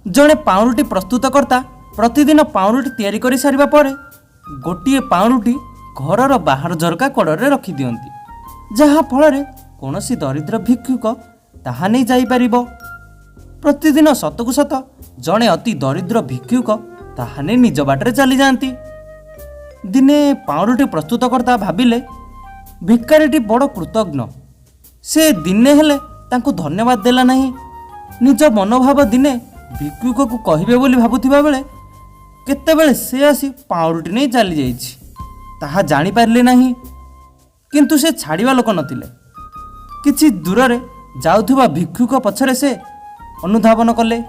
जड़े पाउरुटी प्रस्तुतकर्ता प्रतिदिन पाउरुटी तैयारी कर सारिबा परे गोटे पाउरुटी घरर बाहर झरका कड़े रखी दियंती, जहा फल कौनसी दरिद्र भिक्षुक ताहा नहीं जाई परिबो। प्रतिदिन सतकु सत जड़े अति दरिद्र भिक्षुक ताहा नहीं निज बाटरे चली जाती। दिने पाउरुटी प्रस्तुतकर्ता भाविले भिकारीटी बड़ कृतज्ञ, से दिने हेले तांको धन्यवाद देला नहीं। निज मनोभाव दिने भिक्षुक को कहिबे बोली भाबुथिबा बेले केतेबेले से आसी पाउरुटी नहीं चली जाइछि, ताहा जानी पारले नहीं। किंतु से छाड़िबा लोक नथिले। किछि दूर रे जाउथुबा भिक्षुक पछरे से अनुधावन कले।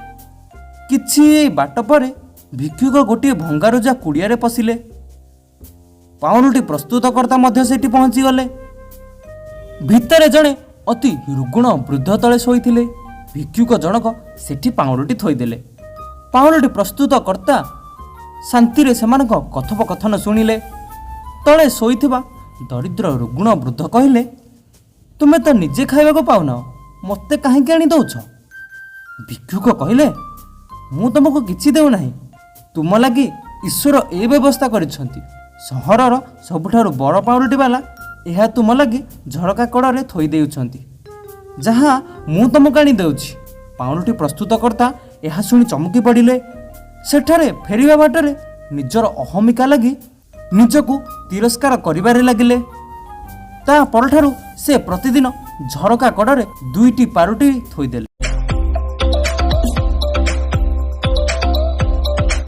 किछि बाट परे भिक्षुक गोटे भंगारुजा कुड़िया रे पसिले। पाउरुटी प्रस्तुतकर्ता मध्य सेठी पहुंची गले। भितरे जणे अति रुग्ण वृद्ध तले शोइथिले। भिक्षुक जनक सेठी पाउरुटी थोइदेले। पाउरुटी प्रस्तुतकर्ता शांति रे सेमानक कथोपकथन सुनिले। तले शोइथिबा दरिद्र रुग्ण वृद्ध कहिले, तुमे तो निजे खाइबा को पाउना, मते काहेकि आनी दउछ? भिक्षुक कहिले, मु तुमको किछि देउ नाही, तुम लागि ईश्वर ए व्यवस्था करिसंती। सहरर सबुठारु बड़ पाउरुटी वाला यह तुम लगी झरका कड़े थोई देउछंती, जहाँ मु तुमको आनी देउछि। पाउरुटी प्रस्तुतकर्ता यह शुणी चमकी पड़िले। सेठारे फेरिबा बाटरे निजर अहमिका लगी निजकू तिरस्कार करिबारे लागिले। ता परठारु से प्रतिदिन झरका कड़े दुईटी पाउरुटी थोईदेले।